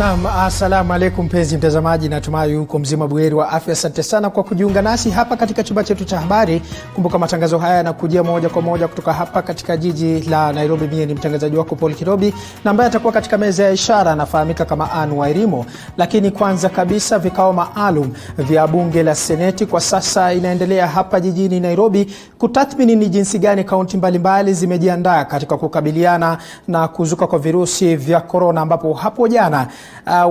Naam, asalamu alaykum mpenzi mtazamaji, natumai uko mzima buheri wa afya. Asante sana kwa kujiunga nasi hapa katika chumba chetu cha habari. Kumbuka matangazo haya yanakujia moja kwa moja kutoka hapa katika jiji la Nairobi. Mimi ni mtangazaji wako Paul Kirobi, na ambaye atakuwa katika meza ya ishara anafahamika kama Ann Wairimo. Lakini kwanza kabisa, vikao maalum vya bunge la Seneti kwa sasa inaendelea hapa jijini Nairobi kutathmini ni jinsi gani kaunti mbalimbali zimejiandaa katika kukabiliana na kuzuka kwa virusi vya corona, ambapo hapo jana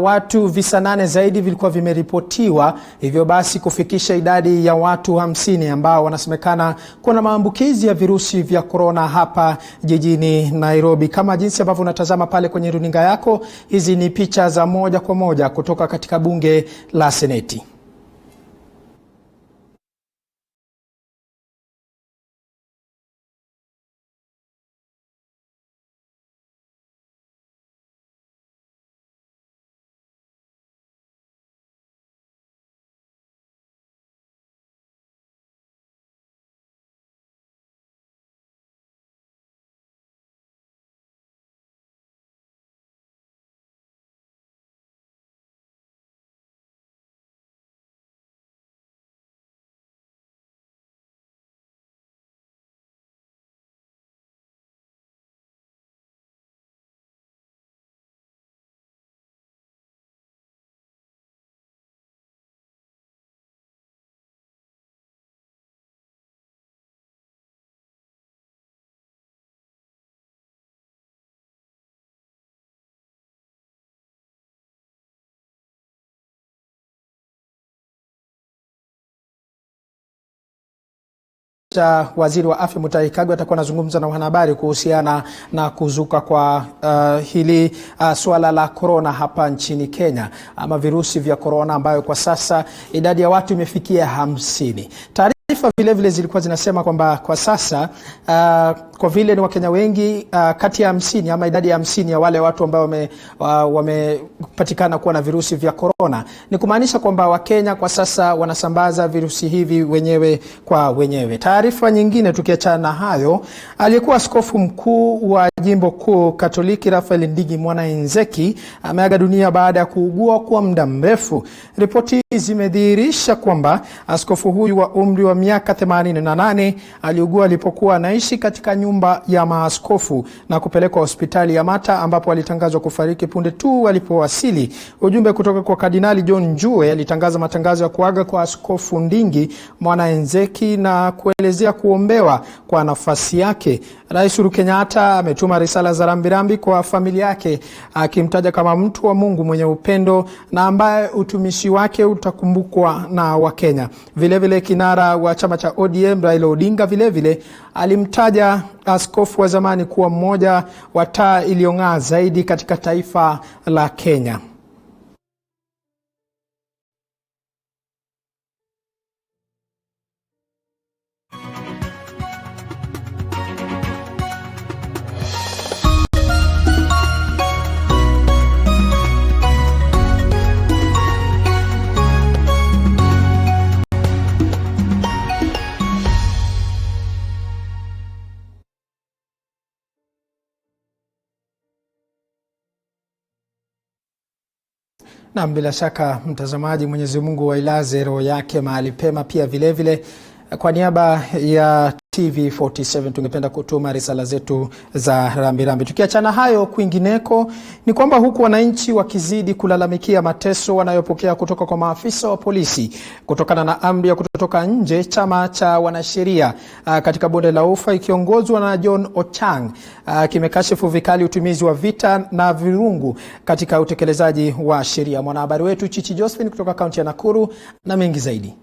watu visa 8 zaidi vilikuwa vimeripotiwa, hivyo basi kufikisha idadi ya watu 50 ambao wanasemekana kuna maambukizi ya virusi vya corona hapa jijini Nairobi. Kama jinsi ambavyo unatazama pale kwenye runinga yako, hizi ni picha za moja kwa moja kutoka katika bunge la Seneti. Waziri wa Afya Mutahi Kagwe atakuwa anazungumza na wanahabari kuhusiana na kuzuka kwa hili swala la corona hapa nchini Kenya, ama virusi vya corona, ambayo kwa sasa idadi ya watu imefikia 50. Taarifa vile vile zilikuwa zinasema kwamba kwa sasa kwa vile ni Wakenya wengi, kati ya 50 ama idadi ya 50 ya wale watu ambao wamepatikana kuwa na virusi vya corona, ni kumaanisha kwamba Wakenya kwa sasa wanasambaza virusi hivi wenyewe kwa wenyewe. Taarifa nyingine tukiachana na hayo, aliyekuwa askofu mkuu wa jimbo kuu Katoliki Raphael Ndigi Mwanainzeki ameaga dunia baada ya kuugua kwa muda mrefu. Ripoti zimedhihirisha kwamba askofu huyu wa umri wa miaka 88 aliugua alipokuwa anaishi katika nyumba ya maaskofu na kupelekwa hospitali ya Mata, ambapo alitangazwa kufariki punde tu alipowasili. Ujumbe kutoka kwa Kardinali John Njue alitangaza matangazo ya kuaga kwa askofu Ndigi Mwanainzeki na kuelezea kuombewa kwa nafasi yake. Rais Uhuru Kenyatta ametuma risala za rambirambi kwa familia yake, akimtaja kama mtu wa Mungu mwenye upendo na ambaye utumishi wake utakumbukwa na Wakenya. Vile vile kinara wa chama cha ODM Raila Odinga vile vile alimtaja askofu wa zamani kuwa mmoja wa taa iliyong'aa zaidi katika taifa la Kenya. Na bila shaka mtazamaji, Mwenyezi Mungu wailaze roho yake mahali pema. Pia vile vile kwa niaba ya TV47 tungependa kutuma risala zetu za rambirambi. Tukiachana hayo, kwingineko ni kwamba huku wananchi wakizidi kulalamikia mateso wanayopokea kutoka kwa maafisa wa polisi kutokana na amri ya kutotoka nje, chama cha wanasheria katika bonde la Ufa ikiongozwa na John Ochang kimekashifu vikali utumizi wa vita na virungu katika utekelezaji wa sheria. Mwanahabari wetu Chichi Josephine kutoka kaunti ya Nakuru na mengi zaidi.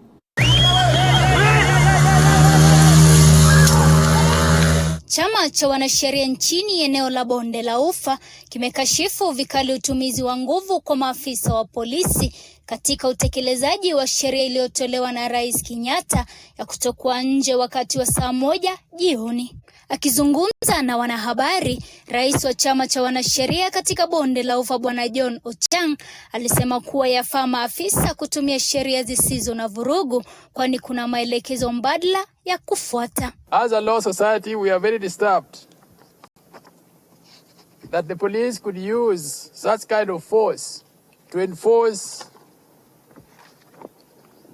Chama cha wanasheria nchini eneo la bonde la Ufa kimekashifu vikali utumizi wa nguvu kwa maafisa wa polisi katika utekelezaji wa sheria iliyotolewa na Rais Kenyatta ya kutokuwa nje wakati wa saa 1 jioni. Akizungumza na wanahabari, rais wa chama cha wanasheria katika bonde la Ufa Bwana John Ochang alisema kuwa yafaa maafisa kutumia sheria zisizo na vurugu, kwani kuna maelekezo mbadala ya kufuata. As a law society, we are very disturbed that the police could use such kind of force to enforce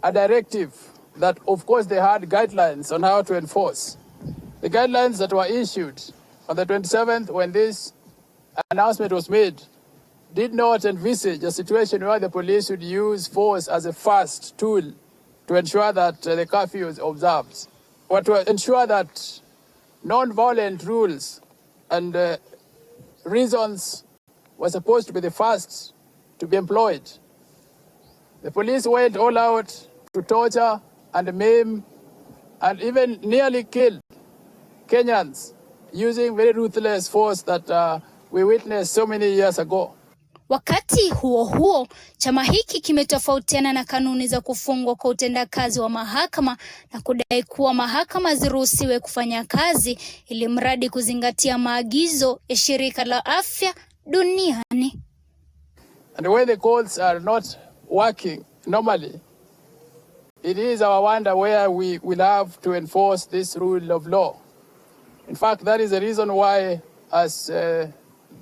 a directive that, of course, they had guidelines on how to enforce. The guidelines that were issued on the 27th when this announcement was made did not envisage a situation where the police would use force as a first tool to ensure that the curfew is observed, or to ensure that non-violent rules and reasons were supposed to be the first to be employed. The police went all out to torture and maim and even nearly kill Kenyans using very ruthless force that we witnessed so many years ago. Wakati huo huo, chama hiki kimetofautiana na kanuni za kufungwa kwa utendakazi wa mahakama na kudai kuwa mahakama ziruhusiwe kufanya kazi ili mradi kuzingatia maagizo ya Shirika la Afya Duniani. And when the courts are not working normally, it is our wonder where we will have to enforce this rule of law. In fact, that is the reason why, as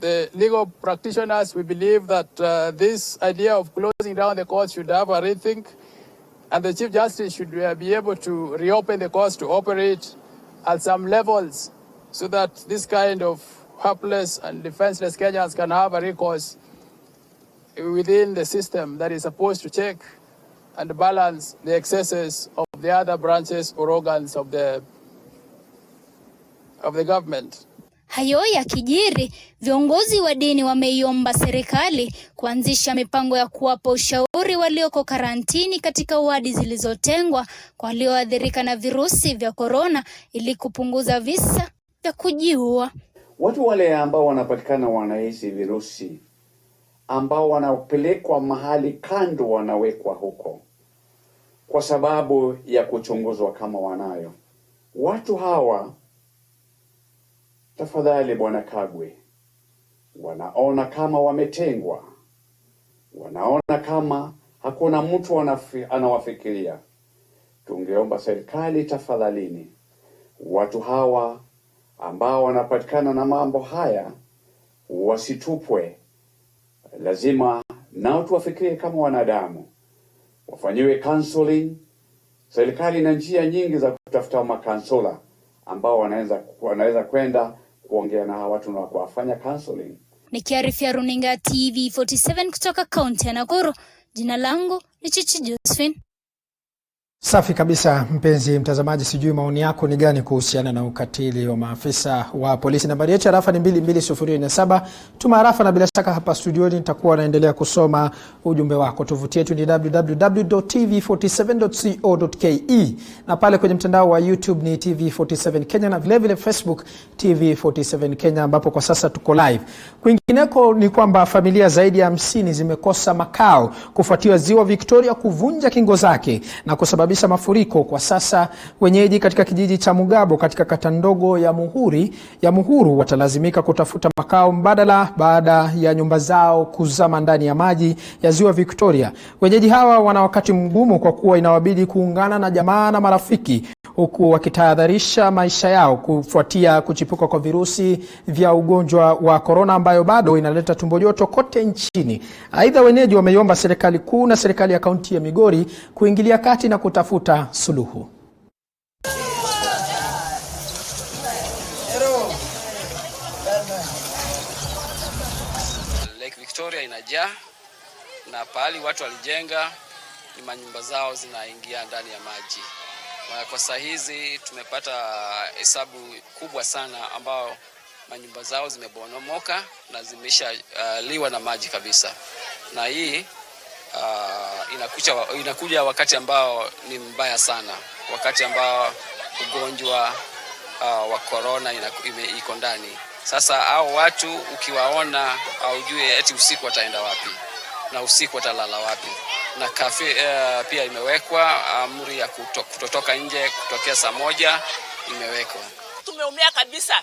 the legal practitioners, we believe that this idea of closing down the courts should have a rethink, and the Chief Justice should be able to reopen the courts to operate at some levels so that this kind of helpless and defenseless Kenyans can have a recourse within the system that is supposed to check and balance the excesses of the other branches or organs of the government. Hayo yakijiri, viongozi wa dini wameiomba serikali kuanzisha mipango ya kuwapa ushauri walioko karantini katika wadi zilizotengwa kwa walioathirika na virusi vya korona ili kupunguza visa vya kujiua. Watu wale ambao wanapatikana wanahisi virusi, ambao wanapelekwa mahali kando, wanawekwa huko kwa sababu ya kuchunguzwa kama wanayo. Watu hawa, tafadhali Bwana Kagwe, wanaona kama wametengwa, wanaona kama hakuna mtu anawafikiria. Tungeomba serikali, tafadhalini, watu hawa ambao wanapatikana na mambo haya wasitupwe. Lazima nao tuwafikirie kama wanadamu, wafanyiwe counseling. Serikali ina njia nyingi za kutafuta makansula ambao wanaweza kwenda kuongea na watu na kuwafanya counseling. Nikiarifia runinga TV47 kutoka kaunti ya Nakuru, jina langu ni Chichi Josephine. Safi kabisa mpenzi mtazamaji, sijui maoni yako ni gani kuhusiana na ukatili wa maafisa wa polisi. Nambari yetu ya rafa ni 22047. Tuma arafa na bila shaka hapa studioni nitakuwa naendelea kusoma ujumbe wako. Tovuti yetu ni www.tv47.co.ke na pale kwenye mtandao wa YouTube ni TV47 Kenya na vile vile Facebook TV47 Kenya ambapo kwa sasa tuko live. Kwingineko ni kwamba familia zaidi ya 50 zimekosa makao kufuatia ziwa Victoria kuvunja kingo zake na kusababisha mafuriko. Kwa sasa wenyeji katika kijiji cha Mugabo katika kata ndogo ya Muhuru watalazimika kutafuta makao mbadala baada ya nyumba zao kuzama ndani ya maji ya ziwa Victoria. Wenyeji hawa wana wakati mgumu kwa kuwa inawabidi kuungana na jamaa na marafiki huku wakitahadharisha maisha yao kufuatia kuchipuka kwa virusi vya ugonjwa wa korona ambayo bado inaleta tumbo joto kote nchini. Aidha, wenyeji wameiomba serikali kuu na serikali ya kaunti ya Migori kuingilia kati na kutafuta suluhu. Lake Victoria inajaa na pahali watu walijenga ni manyumba zao zinaingia ndani ya maji. Kwa saa hizi tumepata hesabu kubwa sana ambao manyumba zao zimebomoka na zimesha liwa na maji kabisa. Na hii inakuja wakati ambao ni mbaya sana, wakati ambao ugonjwa wa corona iko ndani. Sasa hao watu ukiwaona haujui eti usiku wataenda wapi na usiku watalala wapi. Na kafe pia imewekwa, amri ya kutotoka nje kutokea saa 1 imewekwa. Tumeumia kabisa.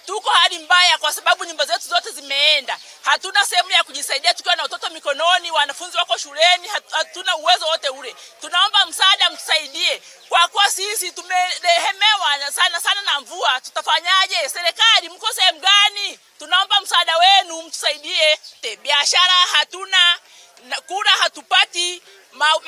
Tuko hali mbaya kwa sababu nyumba zetu zote zimeenda. Hatuna sehemu ya kujisaidia tukiwa na watoto mikononi, wanafunzi wako shuleni, hatuna uwezo wote ule. Tunaomba msaada, mtusaidie. Kwa kuwa sisi tumerehemewa sana na mvua. Tutafanyaje? Serikali mko sehemu gani? Tunaomba msaada wenu, mtusaidie. Biashara hatuna. kura hatupati,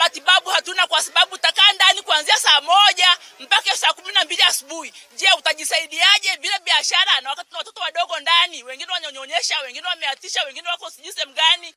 matibabu hatuna kwa sababu takaa ndani kuanzia saa 1 mpaka saa 12 asubuhi. Je, utajisaidiaje bila biashara na wakati tuna watoto wadogo ndani, wengine wanyonyesha, wengine wameatisha, wengine wako sijisem gani?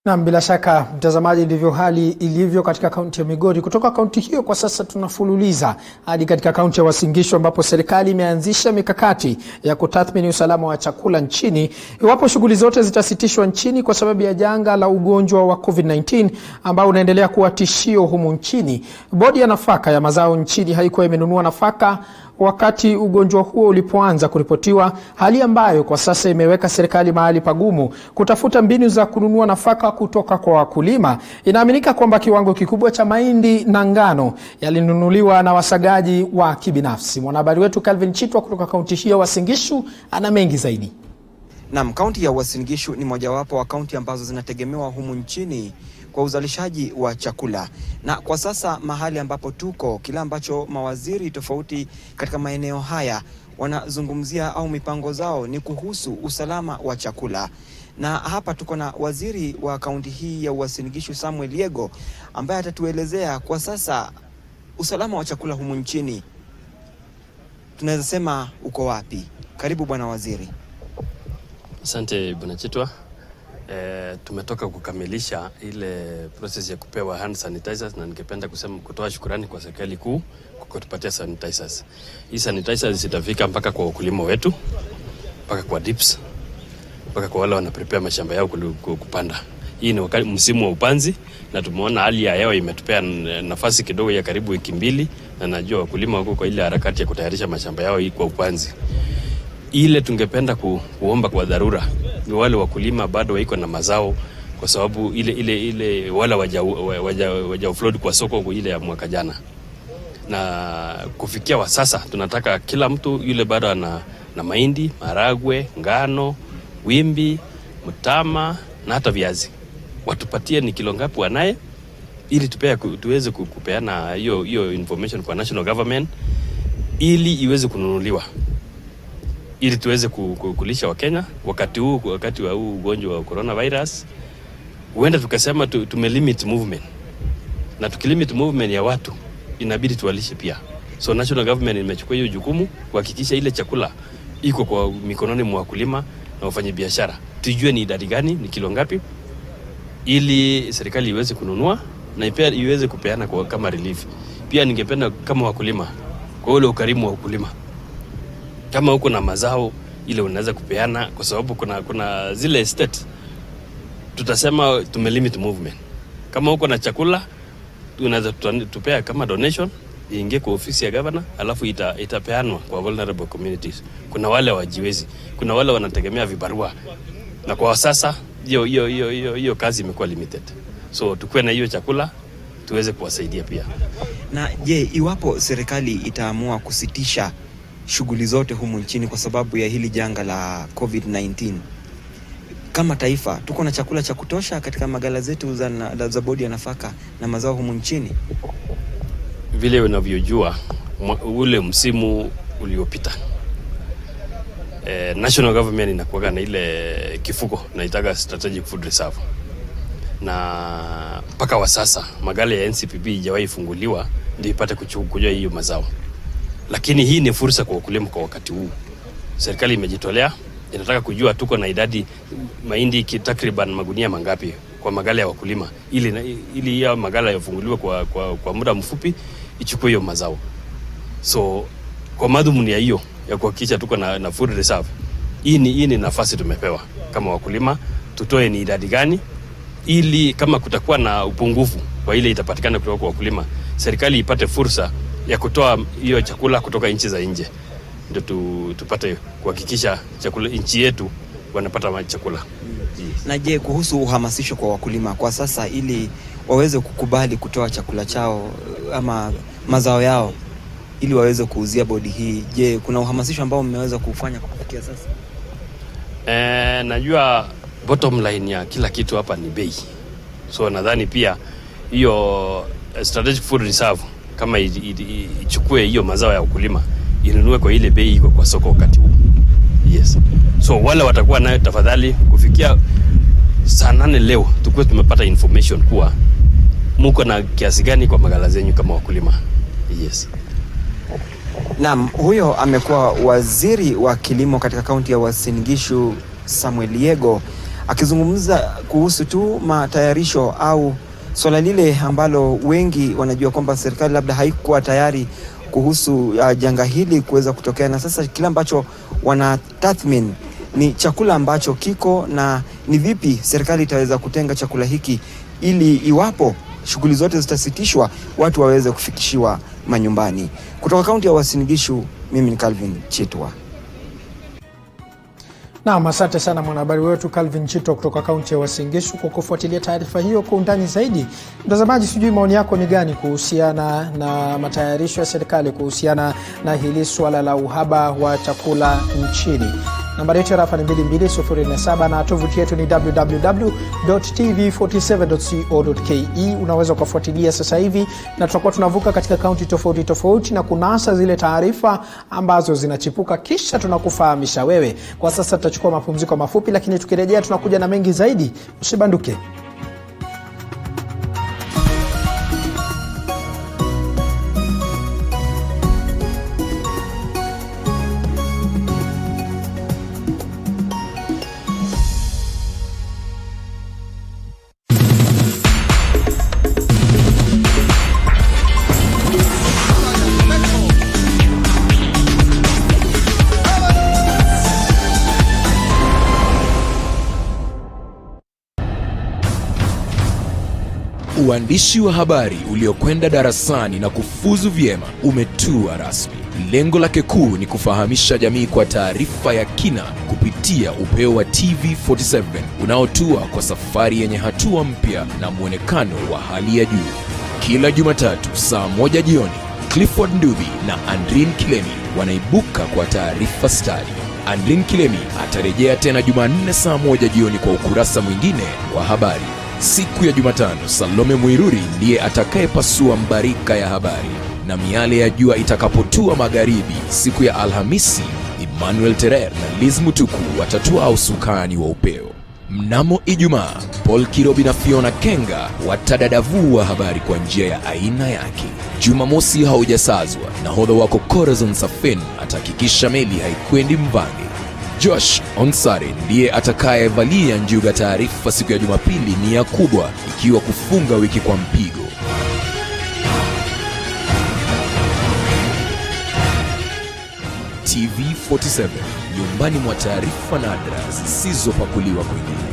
Na bila shaka mtazamaji, ndivyo hali ilivyo katika kaunti ya Migori. Kutoka kaunti hiyo kwa sasa tunafululiza hadi katika kaunti ya Uasin Gishu ambapo serikali imeanzisha mikakati ya kutathmini usalama wa chakula nchini iwapo shughuli zote zitasitishwa nchini kwa sababu ya janga la ugonjwa wa COVID-19 ambao unaendelea kuwa tishio humu nchini. Bodi ya nafaka ya mazao nchini haikuwa imenunua nafaka wakati ugonjwa huo ulipoanza kuripotiwa, hali ambayo kwa sasa imeweka serikali mahali pagumu kutafuta mbinu za kununua nafaka kutoka kwa wakulima. Inaaminika kwamba kiwango kikubwa cha mahindi na ngano yalinunuliwa na wasagaji wa kibinafsi. Mwanahabari wetu Calvin Chitwa kutoka kaunti hiyo Uasin Gishu ana mengi zaidi. Naam, kaunti ya Uasin Gishu ni mojawapo wa kaunti ambazo zinategemewa humu nchini kwa uzalishaji wa chakula. Na kwa sasa mahali ambapo tuko, kila ambacho mawaziri tofauti katika maeneo haya wanazungumzia au mipango zao ni kuhusu usalama wa chakula. Na hapa tuko na waziri wa kaunti hii ya Uasin Gishu Samuel Yego ambaye atatuelezea kwa sasa usalama wa chakula humu nchini tunaweza sema uko wapi. Karibu bwana waziri. Asante bwana Chitwa. Tumetoka kukamilisha ile process ya kupewa hand sanitizers na ningependa kutoa shukrani kwa serikali kuu kwa kutupatia sanitizers. Hii sanitizers zitafika mpaka kwa wakulima wetu, mpaka kwa dips, mpaka kwa wale wana prepare mashamba yao kupanda. Hii ni wakati msimu wa upanzi na tumeona hali ya hewa imetupea nafasi kidogo ya karibu wiki 2 na najua wakulima wako kwa ile harakati ya kutayarisha mashamba yao kwa upanzi. Ile tungependa kuomba kwa dharura ni wale wakulima bado waiko na mazao kwa sababu ile wala waja offload kwa soko ile ya mwaka jana. Na kufikia wa sasa tunataka kila mtu yule bado na mahindi, maragwe, ngano, wimbi, mtama na hata viazi watupatie ni kilo ngapi wanaye ili tuweze kupeana hiyo information kwa national government ili iweze kununuliwa, ili tuweze kulisha Wakenya wakati wa huu ugonjwa wa coronavirus. Huenda tukasema tumelimit movement, na tukilimit movement ya watu inabidi tuwalishe pia. So national government imechukua hiyo jukumu kuhakikisha ile chakula iko kwa mikononi mwa wakulima na wafanyabiashara. Tujue ni idadi gani, ni kilo ngapi, ili serikali iweze kununua na pia iweze kupeana kama relief. Pia ningependa kama wakulima, kwa ule ukarimu wa wakulima, kama uko na mazao ile unaweza kupeana, kwa sababu kuna zile state tutasema tumelimit movement. Kama uko na chakula unaweza tupea kama donation iingie kwa ofisi ya governor, alafu itapeanwa kwa vulnerable communities. Kuna wale wajiwezi, kuna wale wanategemea vibarua, na kwa sasa hiyo kazi imekuwa limited. So tukue na hiyo chakula tuweze kuwasaidia pia. Na je, iwapo serikali itaamua kusitisha shughuli zote humu nchini kwa sababu ya hili janga la COVID-19, kama taifa tuko na chakula cha kutosha katika magala zetu za bodi ya nafaka na mazao humu nchini? Vile unavyojua ule msimu uliopita, national government inakuwa na ile kifuko naitaga strategic food reserve, na mpaka wa sasa magala ya NCPB haijawahi funguliwa ndio ipate kuchukua hiyo mazao. Lakini hii ni fursa kwa wakulima kwa wakati huu. Serikali imejitolea, inataka kujua tuko na idadi mahindi takriban magunia mangapi kwa magala ya wakulima, ili ya magala yafunguliwe kwa muda mfupi ichukue hiyo mazao. So kwa madhumuni ya hiyo ya kuhakikisha tuko na food reserve, hii ni nafasi tumepewa kama wakulima, tutoe ni idadi gani, ili kama kutakuwa na upungufu kwa ile itapatikana kutoka kwa wakulima, serikali ipate fursa ya kutoa hiyo chakula kutoka nchi za nje, ndio tupate kuhakikisha chakula nchi yetu wanapata chakula. Na je, kuhusu uhamasisho kwa wakulima kwa sasa ili waweze kukubali kutoa chakula chao ama mazao yao ili waweze kuuzia bodi hii, je, kuna uhamasisho ambao mmeweza kufanya kufikia sasa? Najua bottom line ya kila kitu hapa ni bei. So nadhani pia hiyo strategic food reserve kama ichukue hiyo mazao ya ukulima inunue kwa ile bei iko kwa soko wakati huu. Yes. So wale watakuwa nayo tafadhali kufikia saa 8 leo tukue tumepata information kuwa muko na kiasi gani kwa magala zenyu kama wakulima. Yes. Naam, huyo amekuwa waziri wa kilimo katika kaunti ya Uasin Gishu Samuel Yego akizungumza kuhusu tu matayarisho au swala lile ambalo wengi wanajua kwamba serikali labda haikuwa tayari kuhusu janga hili kuweza kutokea, na sasa kila ambacho wanatathmini ni chakula ambacho kiko na ni vipi serikali itaweza kutenga chakula hiki ili iwapo shughuli zote zitasitishwa watu waweze kufikishiwa manyumbani. Kutoka kaunti ya Uasin Gishu, mimi ni Calvin Chitwa. Naam, asante sana mwanahabari wetu Calvin Chitwa kutoka kaunti ya Uasin Gishu kwa kufuatilia taarifa hiyo kwa undani zaidi. Mtazamaji, sijui maoni yako ni gani kuhusiana na matayarisho ya serikali kuhusiana na hili swala la uhaba wa chakula nchini. Nambari yetu ya rafa ni 22047 na tovuti yetu ni www.tv47.co.ke. Unaweza kufuatilia sasa hivi na tutakuwa tunavuka katika kaunti tofauti tofauti na kunasa zile taarifa ambazo zinachipuka, kisha tunakufahamisha wewe. Kwa sasa tutachukua mapumziko mafupi, lakini tukirejea tunakuja na mengi zaidi. Usibanduke. Uandishi wa habari uliokwenda darasani na kufuzu vyema umetua rasmi. Lengo lake kuu ni kufahamisha jamii kwa taarifa ya kina kupitia upeo wa TV47 unaotua kwa safari yenye hatua mpya na muonekano wa hali ya juu. Kila Jumatatu saa 1 jioni, Clifford Ndubi na Andrin Kilemi wanaibuka kwa taarifa stadi. Andrin Kilemi atarejea tena Jumanne saa 1 jioni kwa ukurasa mwingine wa habari. Siku ya Jumatano, Salome Muiruri ndiye atakayepasua mbarika ya habari, na miale ya jua itakapotua magharibi. Siku ya Alhamisi, Emmanuel Terer na Liz Mutuku watatua usukani wa upeo. Mnamo Ijumaa, Paul Kirobi na Fiona Kenga watadadavua habari kwa njia ya aina yake. Jumamosi haujasazwa, nahodha wako Corazon Safen atahakikisha meli haikwendi mvange. Josh Onsare ndiye atakayevalia njuga taarifa. Siku ya Jumapili ni ya kubwa, ikiwa kufunga wiki kwa mpigo. TV47, nyumbani mwa taarifa nadra zisizopakuliwa kwingine.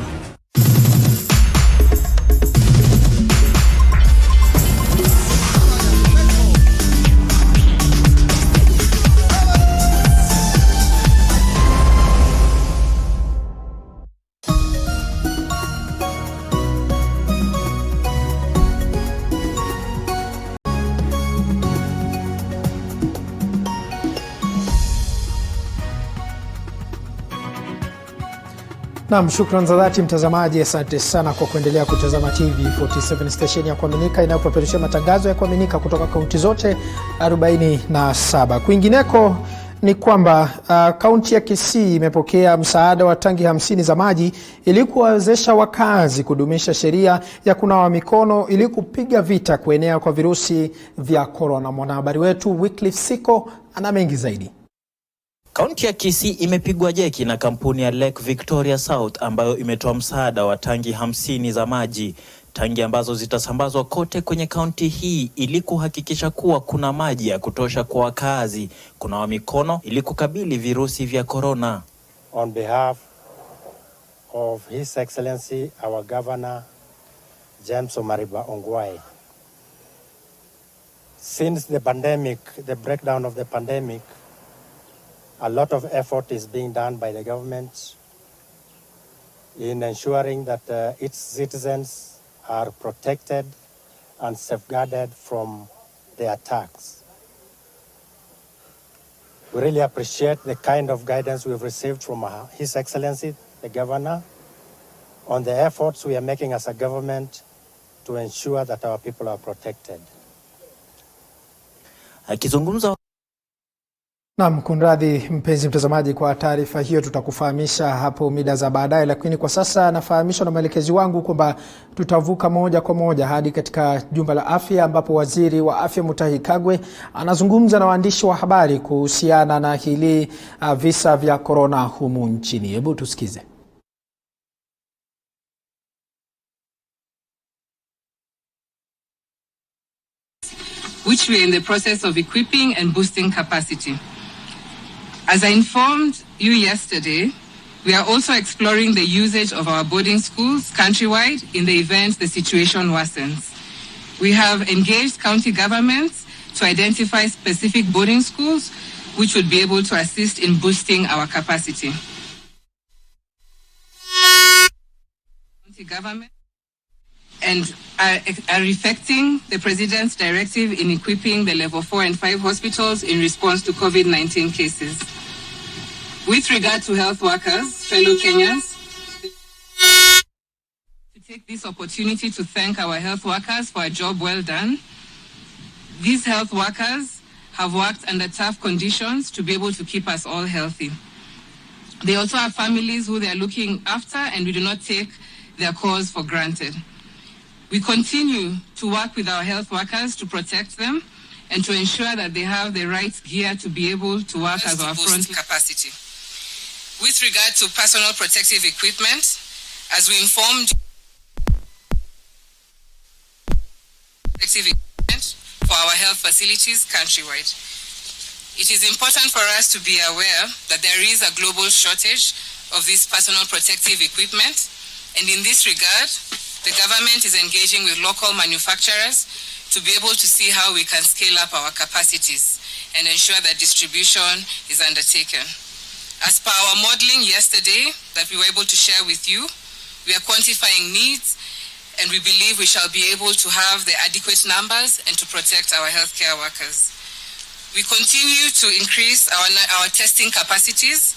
Naam, shukrani za dhati mtazamaji, asante sana kwa kuendelea kutazama TV47, station ya kuaminika inayopeperusha matangazo ya kuaminika kutoka kaunti zote 47. Kwingineko ni kwamba kaunti ya Kisii imepokea msaada wa tangi 50 za maji ili kuwawezesha wakazi kudumisha sheria ya kunawa mikono ili kupiga vita kuenea kwa virusi vya corona. Mwanahabari wetu Wycliffe Siko ana mengi zaidi. Kaunti ya Kisii imepigwa jeki na kampuni ya Lake Victoria South ambayo imetoa msaada wa tangi 50 za maji. Tangi ambazo zitasambazwa kote kwenye kaunti hii ili kuhakikisha kuwa kuna maji ya kutosha kwa wakazi kunawa mikono ili kukabili virusi vya corona. On behalf of His Excellency our Governor James Omariba Ongwae, since the breakdown of the pandemic, a lot of effort is being done by the government in ensuring that its citizens are protected and safeguarded from the attacks. We really appreciate the kind of guidance we've received from His Excellency, the Governor, on the efforts we are making as a government to ensure that our people are protected. Akizungumza Naam, kunradhi mpenzi mtazamaji kwa taarifa hiyo, tutakufahamisha hapo mida za baadaye, lakini kwa sasa nafahamishwa na mwelekezi wangu kwamba tutavuka moja kwa moja hadi katika jumba la afya ambapo Waziri wa Afya Mutahi Kagwe anazungumza na waandishi wa habari kuhusiana na hili visa vya corona humu nchini. Hebu tusikize. Which we are in the process of equipping and boosting capacity. As I informed you yesterday, we are also exploring the usage of our boarding schools countrywide in the event the situation worsens. We have engaged county governments to identify specific boarding schools which would be able to assist in boosting our capacity. County government and are effecting the President's directive in equipping the level 4 and 5 hospitals in response to COVID-19 cases. With regard to health workers, fellow Kenyans, to take this opportunity to thank our health workers for a job well done. These health workers have worked under tough conditions to be able to keep us all healthy. They also have families who they are looking after, and we do not take their cause for granted. We continue to work with our health workers to protect them and to ensure that they have the right gear to be able to work as our front capacity. With regard to personal protective equipment, as we informed protective equipment for our health facilities countrywide. It is important for us to be aware that there is a global shortage of this personal protective equipment, and in this regard, the government is engaging with local manufacturers to be able to see how we can scale up our capacities and ensure that distribution is undertaken. As per our modeling yesterday that we were able to share with you, we are quantifying needs, and we believe we shall be able to have the adequate numbers and to protect our healthcare workers. We continue to increase our testing capacities.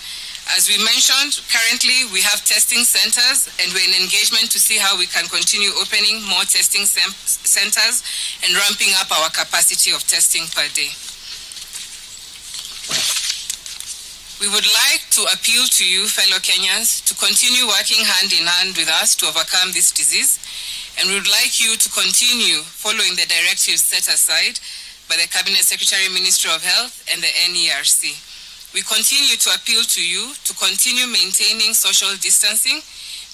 As we mentioned, currently we have testing centers, and we're in engagement to see how we can continue opening more testing centers and ramping up our capacity of testing per day. We would like to appeal to you, fellow Kenyans, to continue working hand in hand with us to overcome this disease, and we would like you to continue following the directives set aside by the Cabinet Secretary, Ministry of Health, and the NERC. We continue to appeal to you to continue maintaining social distancing,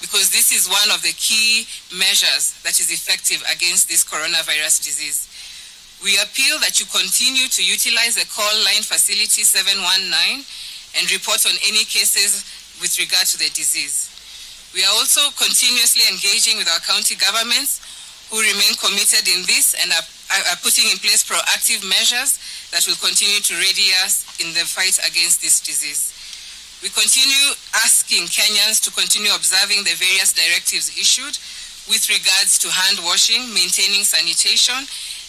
because this is one of the key measures that is effective against this coronavirus disease. We appeal that you continue to utilize the call line facility 719 and report on any cases with regard to the disease. We are also continuously engaging with our county governments who remain committed in this and are putting in place proactive measures that will continue to ready us in the fight against this disease. We continue asking Kenyans to continue observing the various directives issued with regards to hand washing, maintaining sanitation,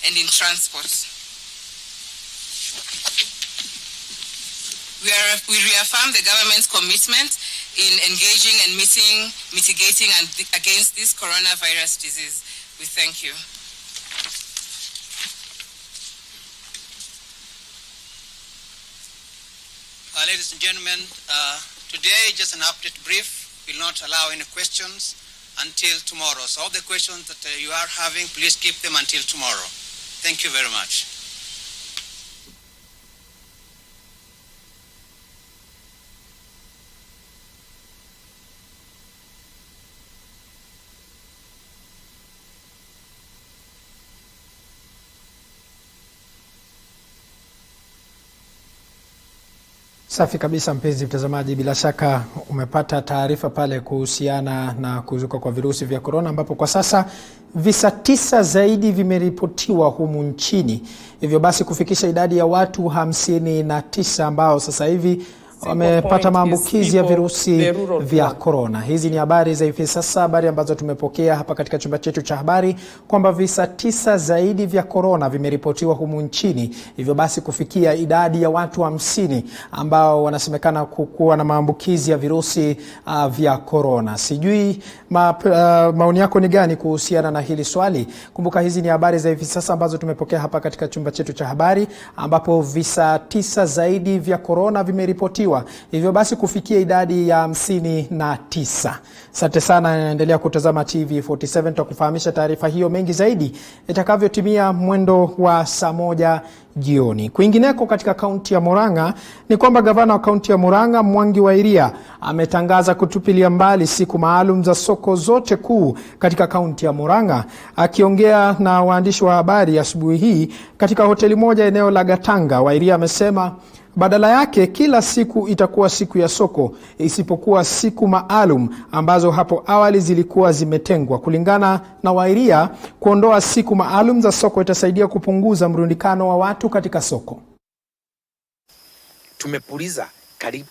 and in transport. We reaffirm the government's commitment in engaging and mitigating against this coronavirus disease. We thank you. Ladies and gentlemen, today just an update brief. Will not allow any questions until tomorrow. So all the questions that you are having, please keep them until tomorrow. Thank you very much. Safi kabisa mpenzi mtazamaji, bila shaka umepata taarifa pale kuhusiana na kuzuka kwa virusi vya corona, ambapo kwa sasa visa 9 zaidi vimeripotiwa humu nchini. Hivyo basi kufikisha idadi ya watu 59 ambao sasa hivi wamepata maambukizi ya virusi vya korona. Hizi ni habari za hivi sasa, habari ambazo tumepokea hapa katika chumba chetu cha habari kwamba visa 9 zaidi vya korona vimeripotiwa humu nchini. Hivyo basi kufikia idadi ya watu 50 ambao wanasemekana kuwa na maambukizi ya virusi vya korona. Sijui maoni yako ni gani kuhusiana na hili swali? Kumbuka hizi ni habari za hivi sasa ambazo tumepokea hapa katika chumba chetu cha habari, ambapo visa 9 zaidi vya korona vimeripotiwa. Hivyo basi kufikia idadi ya 59. Asante sana, endelea kutazama TV47, tutakufahamisha taarifa hiyo mengi zaidi itakavyotimia mwendo wa saa 1 jioni. Kwingineko katika kaunti ya Murang'a ni kwamba gavana wa kaunti ya Murang'a Mwangi wa Iria ametangaza kutupilia mbali siku maalum za soko zote kuu katika kaunti ya Murang'a. Akiongea na waandishi wa habari asubuhi hii katika hoteli moja eneo la Gatanga, wa Iria amesema badala yake kila siku itakuwa siku ya soko isipokuwa siku maalum ambazo hapo awali zilikuwa zimetengwa. Kulingana na Wairia, kuondoa siku maalum za soko itasaidia kupunguza mrundikano wa watu katika soko. Tumepuliza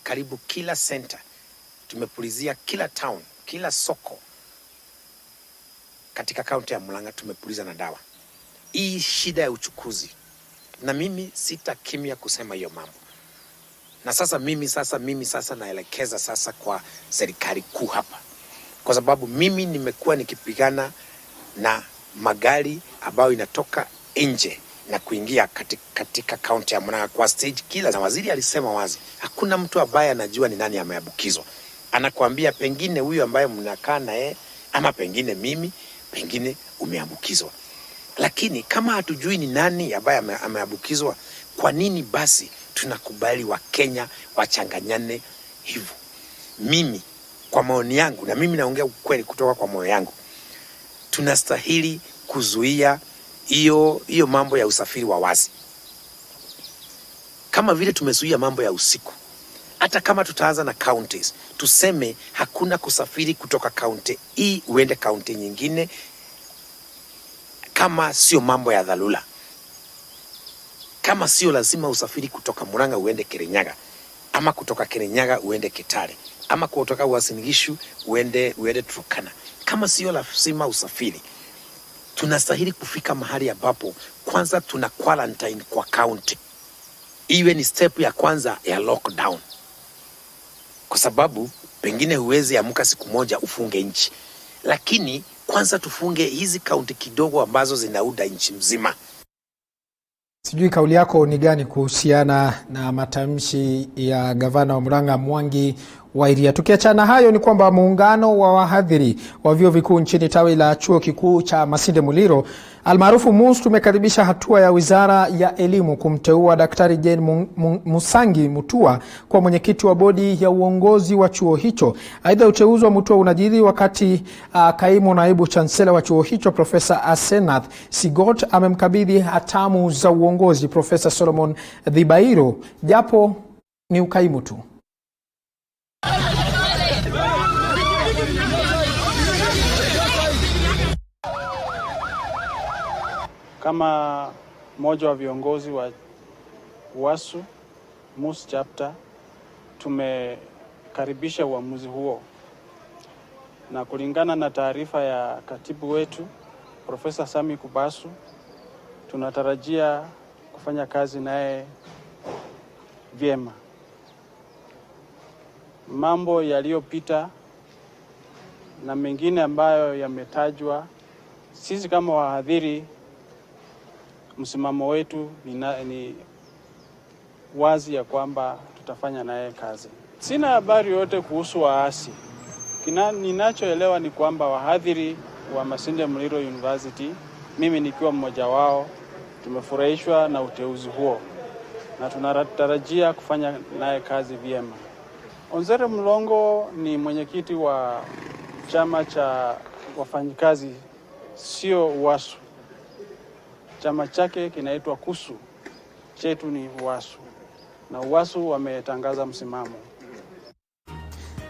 karibu kila center, tumepulizia kila town, kila soko katika kaunti ya Murang'a tumepuliza na dawa. Hii shida ya uchukuzi, na mimi sitakimia kusema hiyo mambo. Na sasa mimi naelekeza sasa kwa serikali kuu hapa, kwa sababu mimi nimekuwa nikipigana na magari ambayo inatoka nje na kuingia katika kaunti ya Murang'a kwa stage kila. Na waziri alisema wazi, hakuna mtu ambaye anajua ni nani ameambukizwa. Anakuambia pengine huyu ambaye mnakaa naye, ama pengine mimi, pengine umeambukizwa. Lakini kama hatujui ni nani ambaye ameambukizwa, kwa nini basi tunakubali wa Kenya wachanganyane hivyo? Mimi kwa maoni yangu, na mimi naongea ukweli kutoka kwa moyo yangu, tunastahili kuzuia hiyo mambo ya usafiri wa wazi. Kama vile tumezuia mambo ya usiku. Hata kama tutaanza na counties, tuseme hakuna kusafiri kutoka county hii uende county nyingine kama sio mambo ya dharura. Kama sio lazima usafiri kutoka Murang'a uende Kirinyaga, ama kutoka Kirinyaga uende Kitale, ama kutoka Uasin Gishu uende Turkana. Kama sio lazima usafiri, tunastahili kufika mahali ambapo kwanza tuna quarantine kwa county. Iwe ni step ya kwanza ya lockdown. Kwa sababu pengine huwezi amka siku moja ufunge nchi. Lakini kwanza tufunge hizi kaunti kidogo ambazo zinauda nchi mzima. Sijui kauli yako ni gani kuhusiana na matamshi ya gavana wa Murang'a Mwangi wa Iria. Tukiachana hayo ni kwamba muungano wa wahadhiri wa vyuo vikuu nchini tawi la chuo kikuu cha Masinde Muliro almaarufu MUS tumekaribisha hatua ya Wizara ya Elimu kumteua Daktari Jane Musangi Mutua kwa mwenyekiti wa bodi ya uongozi wa chuo hicho. Aidha, uteuzi wa Mutua unajiri wakati kaimu naibu chancellor wa chuo hicho Profesa Asenath Sigot amemkabidhi hatamu za uongozi Profesa Solomon Dhibairo, japo ni ukaimu tu. Kama mmoja wa viongozi wa UASU MUS chapter, tumekaribisha uamuzi huo, na kulingana na taarifa ya katibu wetu Profesa Sami Kubasu, tunatarajia kufanya kazi naye vyema. Mambo yaliyopita na mengine ambayo yametajwa, sisi kama wahadhiri msimamo wetu ni wazi ya kwamba tutafanya naye kazi. Sina habari yote kuhusu waasi. Ninachoelewa ni kwamba wahadhiri wa Masinde Muliro University, mimi nikiwa mmoja wao, tumefurahishwa na uteuzi huo na tunatarajia kufanya naye kazi vyema. Onzere Mlongo ni mwenyekiti wa chama cha wafanyikazi, sio UASU. Chama chake kinaitwa KUSU, chetu ni UASU, na UASU wametangaza msimamo.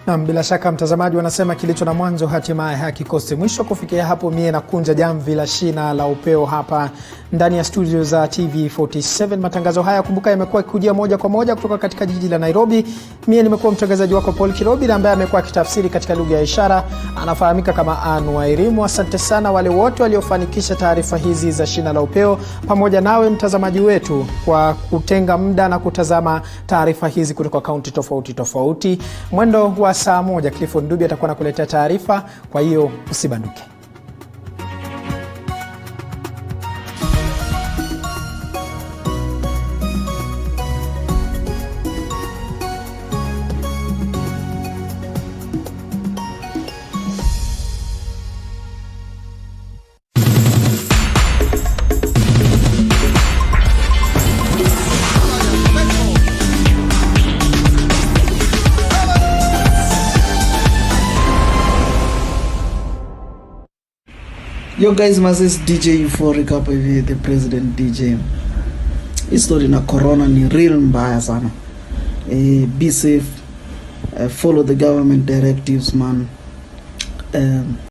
Na bila shaka mtazamaji, wanasema kilicho na mwanzo hatimaye hakikosi mwisho. Kufikia hapo mie nakunja jamvi la Shina la Upeo hapa ndani ya studio za TV47. Matangazo haya kumbuka yamekuwa kujia moja kwa moja kutoka katika jiji la Nairobi. Mie nimekuwa mtangazaji wako Paul Kirobi ambaye amekuwa kitafsiri katika lugha ya ishara, anafahamika kama Anwa Irimu. Asante sana wale wote waliofanikisha taarifa hizi za Shina la Upeo, pamoja nawe mtazamaji wetu kwa kutenga muda na kutazama taarifa hizi kutoka kaunti tofauti tofauti. Mwendo wa saa 1 Clifford Ndubi atakuwa nakuletea taarifa, kwa hiyo usibanduke. Yo guys, mazes DJ Euphoric hapa hivi, the president DJ. History na corona ni real mbaya sana. Be safe, follow the government directives man.